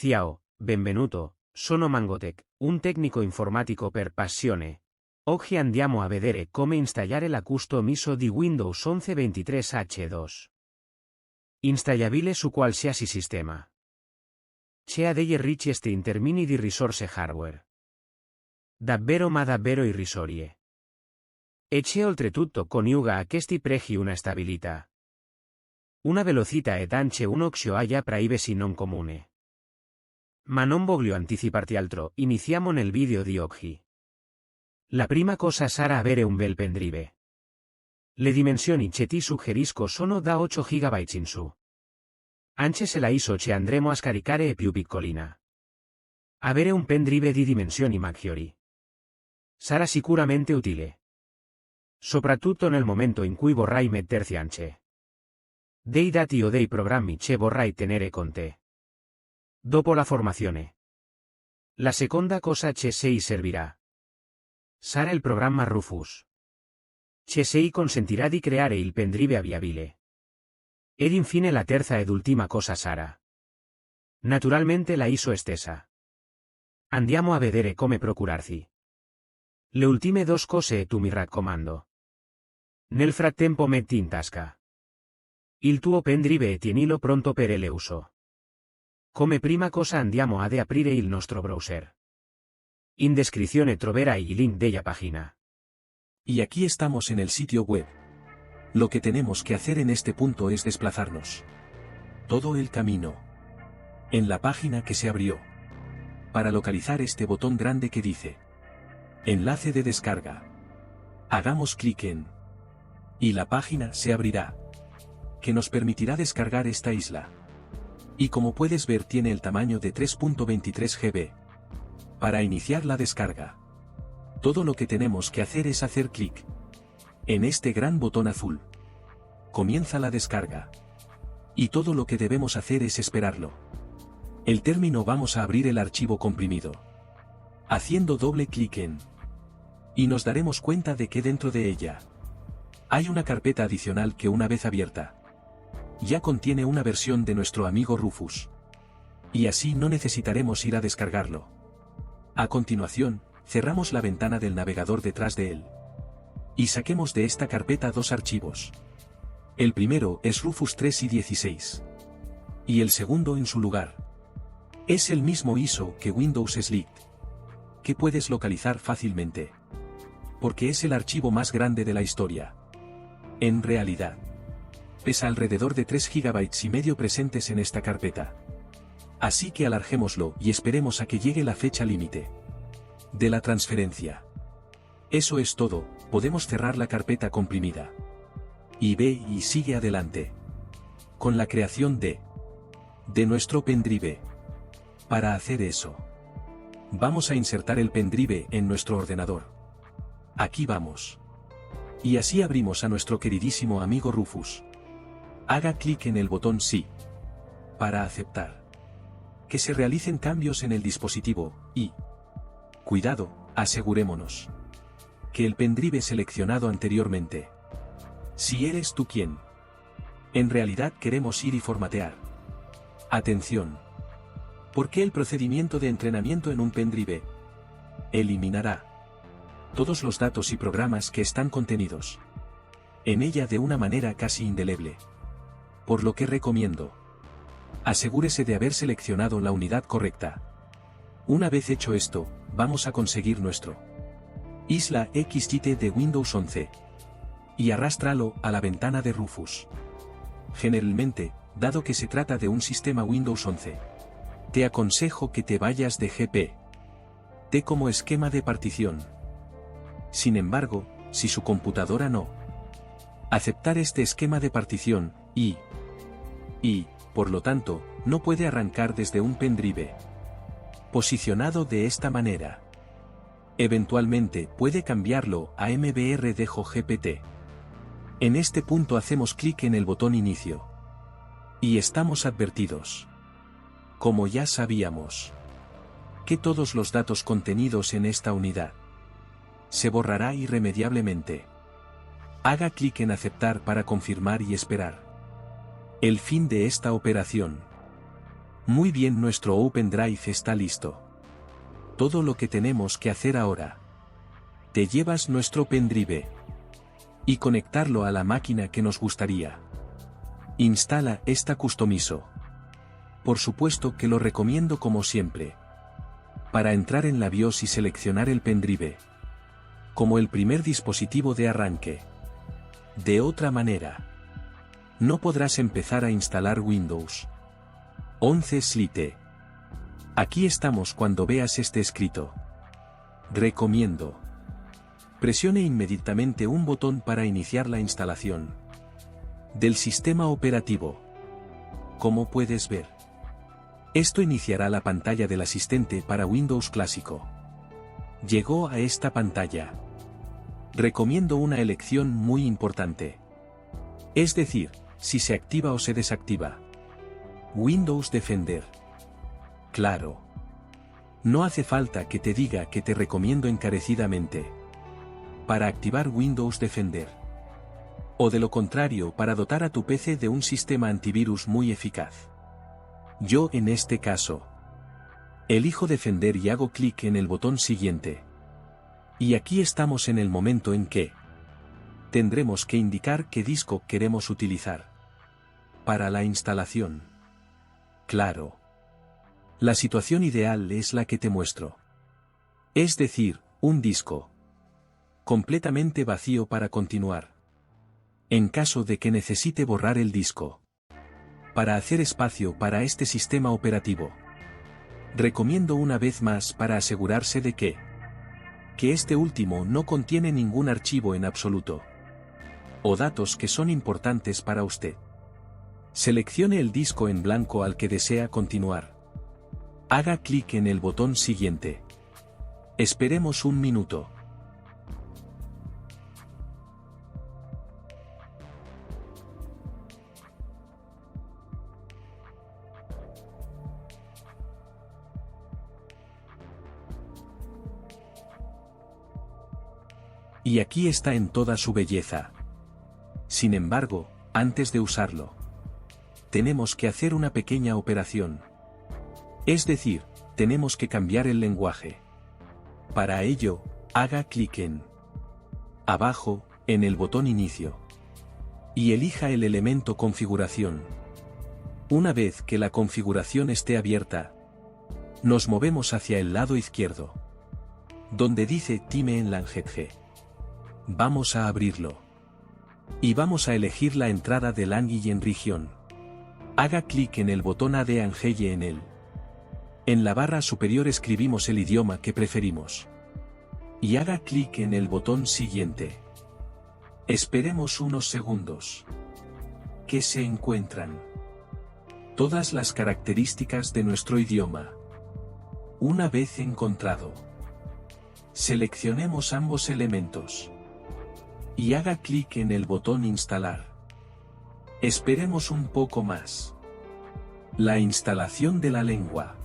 Ciao, benvenuto, sono Mangotech, un tecnico informatico per passione. Oggi andiamo a vedere come installare la custom ISO di Windows 11 23H2. Installabile su qualsiasi sistema. C'è delle richieste in termini di risorse hardware. Davvero ma davvero irrisorie. E c'è oltretutto coniuga a questi pregi una stabilità. Una velocità ed anche un'opzione privacy non comune. Ma non voglio anticiparti altro, iniziamo nel video di oggi. La prima cosa sarà avere un bel pendrive. Le dimensioni che ti suggerisco sono da 8 GB in su. Anche se la ISO che andremo a scaricare è più piccolina. Avere un pendrive di dimensioni maggiori sarà sicuramente utile. Soprattutto nel momento in cui vorrai metterti anche dei dati o dei programmi che vorrai tenere con te. Dopo la formazione. La seconda cosa che sei servirà sarà il programma Rufus. Che sei consentirà di creare il pendrive avviabile. Ed infine la terza ed ultima cosa sarà naturalmente la ISO stessa. Andiamo a vedere come procurarsi le ultime dos cose e tu mi raccomando. Nel frattempo metti in tasca il tuo pendrive e tienilo pronto per il uso. Come prima cosa andiamo ad aprire il nostro browser. In descrizione troverai il link della página. Y aquí estamos en el sitio web. Lo que tenemos que hacer en este punto es desplazarnos todo el camino en la página que se abrió para localizar este botón grande que dice Enlace de descarga. Hagamos clic en y la página se abrirá, que nos permitirá descargar esta isla. Y como puedes ver tiene el tamaño de 3.23 GB. Para iniciar la descarga, todo lo que tenemos que hacer es hacer clic en este gran botón azul. Comienza la descarga. Y todo lo que debemos hacer es esperarlo. El término vamos a abrir el archivo comprimido, haciendo doble clic en, y nos daremos cuenta de que dentro de ella hay una carpeta adicional que una vez abierta ya contiene una versión de nuestro amigo Rufus. Y así no necesitaremos ir a descargarlo. A continuación, cerramos la ventana del navegador detrás de él. Y saquemos de esta carpeta dos archivos. El primero es Rufus 3 y 16. Y el segundo en su lugar es el mismo ISO que Windows Select, que puedes localizar fácilmente. Porque es el archivo más grande de la historia. En realidad, pesa alrededor de 3 GB y medio presentes en esta carpeta. Así que alarguémoslo y esperemos a que llegue la fecha límite de la transferencia. Eso es todo, podemos cerrar la carpeta comprimida. Y ve y sigue adelante con la creación de nuestro pendrive. Para hacer eso, vamos a insertar el pendrive en nuestro ordenador. Aquí vamos. Y así abrimos a nuestro queridísimo amigo Rufus. Haga clic en el botón Sí para aceptar que se realicen cambios en el dispositivo y, cuidado, asegurémonos que el pendrive seleccionado anteriormente, si eres tú quien en realidad queremos ir y formatear. Atención, porque el procedimiento de entrenamiento en un pendrive eliminará todos los datos y programas que están contenidos en ella de una manera casi indeleble. Por lo que recomiendo, asegúrese de haber seleccionado la unidad correcta. Una vez hecho esto, vamos a conseguir nuestro Isla XJT de Windows 11 y arrástralo a la ventana de Rufus. Generalmente, dado que se trata de un sistema Windows 11, te aconsejo que te vayas de GPT como esquema de partición. Sin embargo, si su computadora no aceptar este esquema de partición, y, por lo tanto, no puede arrancar desde un pendrive posicionado de esta manera. Eventualmente puede cambiarlo a MBR-GPT. En este punto hacemos clic en el botón Inicio. Y estamos advertidos. Como ya sabíamos, que todos los datos contenidos en esta unidad se borrará irremediablemente. Haga clic en Aceptar para confirmar y esperar el fin de esta operación. Muy bien, nuestro Open Drive está listo. Todo lo que tenemos que hacer ahora. Te llevas nuestro pendrive y conectarlo a la máquina que nos gustaría. Instala esta customizo. Por supuesto que lo recomiendo como siempre. Para entrar en la BIOS y seleccionar el pendrive como el primer dispositivo de arranque. De otra manera, no podrás empezar a instalar Windows 11 Lite. Aquí estamos cuando veas este escrito. Recomiendo. Presione inmediatamente un botón para iniciar la instalación del sistema operativo. Como puedes ver, esto iniciará la pantalla del asistente para Windows clásico. Llegó a esta pantalla. Recomiendo una elección muy importante. Es decir, si se activa o se desactiva. Windows Defender. Claro. No hace falta que te diga que te recomiendo encarecidamente para activar Windows Defender. O de lo contrario, para dotar a tu PC de un sistema antivirus muy eficaz. Yo en este caso elijo Defender y hago clic en el botón siguiente. Y aquí estamos en el momento en que tendremos que indicar qué disco queremos utilizar para la instalación. Claro. La situación ideal es la que te muestro. Es decir, un disco completamente vacío para continuar. En caso de que necesite borrar el disco para hacer espacio para este sistema operativo, recomiendo una vez más para asegurarse de que este último no contiene ningún archivo en absoluto o datos que son importantes para usted. Seleccione el disco en blanco al que desea continuar. Haga clic en el botón siguiente. Esperemos un minuto. Y aquí está en toda su belleza. Sin embargo, antes de usarlo, tenemos que hacer una pequeña operación. Es decir, tenemos que cambiar el lenguaje. Para ello, haga clic en abajo, en el botón Inicio. Y elija el elemento Configuración. Una vez que la configuración esté abierta, nos movemos hacia el lado izquierdo, donde dice Time en Language. Vamos a abrirlo. Y vamos a elegir la entrada de Language en Region. Haga clic en el botón Add Language en él. En la barra superior escribimos el idioma que preferimos. Y haga clic en el botón Siguiente. Esperemos unos segundos. Que se encuentran todas las características de nuestro idioma. Una vez encontrado, seleccionemos ambos elementos. Y haga clic en el botón Instalar. Esperemos un poco más. La instalación de la lengua.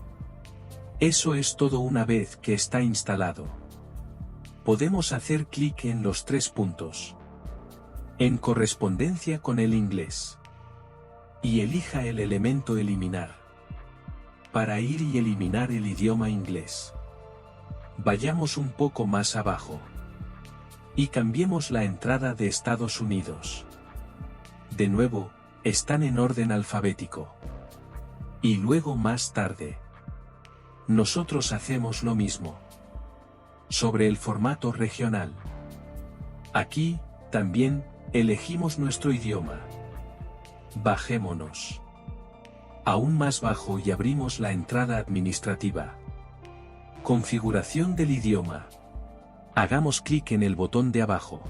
Eso es todo. Una vez que está instalado, podemos hacer clic en los 3 puntos en correspondencia con el inglés y elija el elemento Eliminar para ir y eliminar el idioma inglés. Vayamos un poco más abajo y cambiemos la entrada de Estados Unidos. De nuevo, están en orden alfabético. Y luego más tarde, nosotros hacemos lo mismo sobre el formato regional. Aquí, también, elegimos nuestro idioma. Bajémonos aún más bajo y abrimos la entrada administrativa. Configuración del idioma. Hagamos clic en el botón de abajo.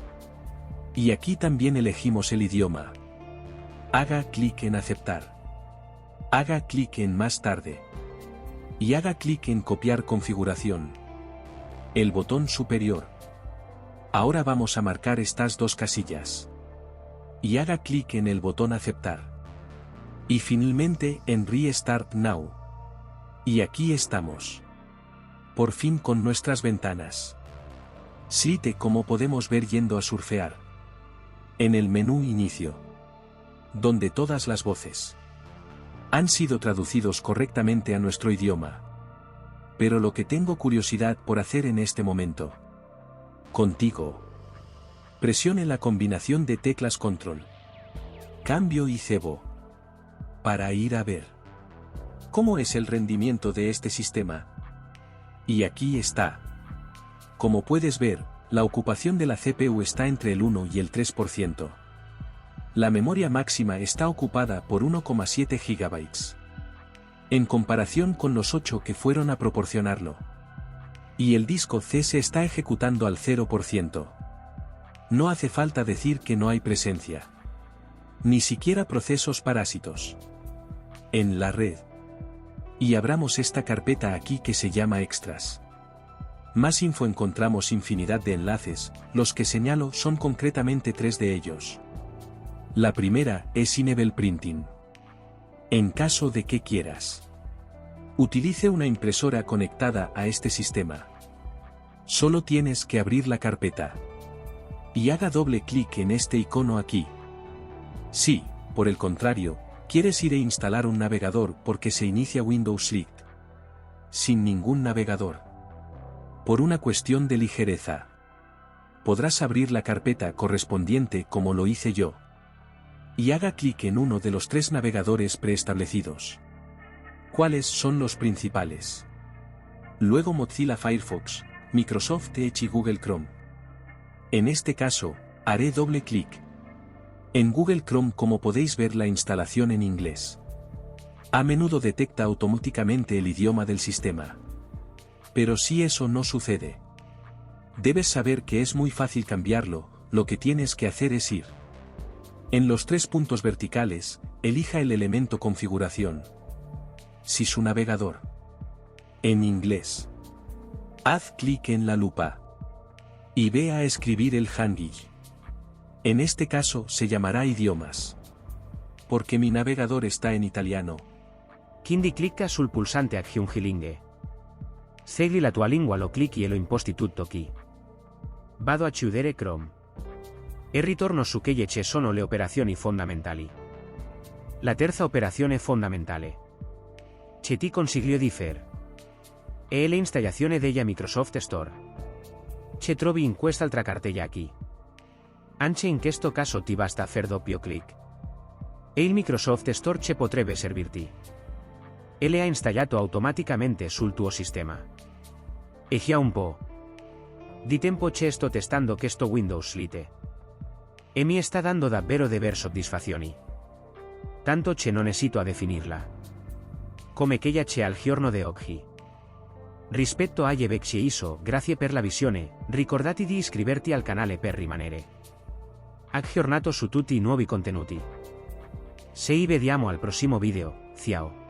Y aquí también elegimos el idioma. Haga clic en Aceptar. Haga clic en Más tarde. Y haga clic en Copiar configuración. El botón superior. Ahora vamos a marcar estas 2 casillas. Y haga clic en el botón Aceptar. Y finalmente en Restart Now. Y aquí estamos. Por fin con nuestras ventanas. Slite, como podemos ver yendo a surfear. En el menú Inicio, donde todas las voces Han sido traducidos correctamente a nuestro idioma. Pero lo que tengo curiosidad por hacer en este momento. Contigo. Presione la combinación de teclas Control, Cambio y Cebo. Para ir a ver cómo es el rendimiento de este sistema. Y aquí está. Como puedes ver, la ocupación de la CPU está entre el 1 y el 3%. La memoria máxima está ocupada por 1,7 GB. En comparación con los 8 que fueron a proporcionarlo. Y el disco C se está ejecutando al 0%. No hace falta decir que no hay presencia. Ni siquiera procesos parásitos. En la red. Y abramos esta carpeta aquí que se llama Extras. Más info, encontramos infinidad de enlaces, los que señalo son concretamente 3 de ellos. La primera es Enable Printing. En caso de que quieras. Utilice una impresora conectada a este sistema. Solo tienes que abrir la carpeta. Y haga doble clic en este icono aquí. Si, por el contrario, quieres ir a instalar un navegador porque se inicia Windows Lite. Sin ningún navegador. Por una cuestión de ligereza. Podrás abrir la carpeta correspondiente como lo hice yo. Y haga clic en uno de los 3 navegadores preestablecidos. ¿Cuáles son los principales? Luego Mozilla Firefox, Microsoft Edge y Google Chrome. En este caso, haré doble clic. En Google Chrome, como podéis ver, la instalación en inglés. A menudo detecta automáticamente el idioma del sistema. Pero si eso no sucede, debes saber que es muy fácil cambiarlo. Lo que tienes que hacer es ir. En los 3 puntos verticales, elija el elemento configuración. Si su navegador. En inglés. Haz clic en la lupa. Y ve a escribir el hangul. En este caso se llamará idiomas. Porque mi navegador está en italiano. Quindi clicca sul pulsante aggiungi. Segui la tua lingua, lo clicchi e lo imposti tutto qui. Vado a chiudere Chrome. E ritorno su quelle ci sono le operazioni fondamentali. La terza operazione fondamentale. Che ti consiglio di fare. È l'installazione della Microsoft Store. Che trovi in quest'altra cartella qui. Anche in questo caso ti basta fare doppio clic. E il Microsoft Store che potrebbe servirti. E le ha installato automaticamente sul tuo sistema. E già un po' di tempo che sto testando questo Windows Lite. E mi sta dando davvero de ver soddisfazioni. Tanto che non esito a definirla. Come quella c'è al giorno de oggi. Rispetto agli vecchi ISO, grazie per la visione, ricordati di iscriverti al canale per rimanere aggiornato su tutti i nuovi contenuti. Ci vediamo al prossimo video, ciao.